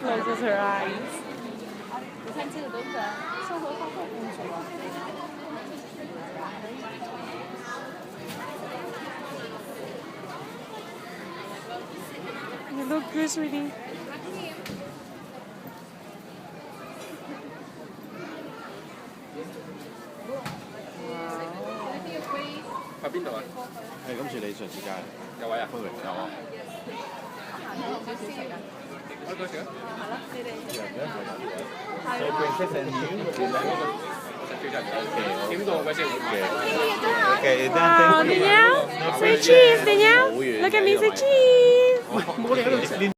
closes her eyes. 你看这个都是生活方式公主啊。You look good, sweetie. 去邊度啊？係今次你上次街有位啊？歡迎有啊。開多少啊？So princess and you. 點到嗰先Okay, Wow, then thank you. Danielle, say cheese, Danielle. Look at me, say cheese. 冇你喺度食。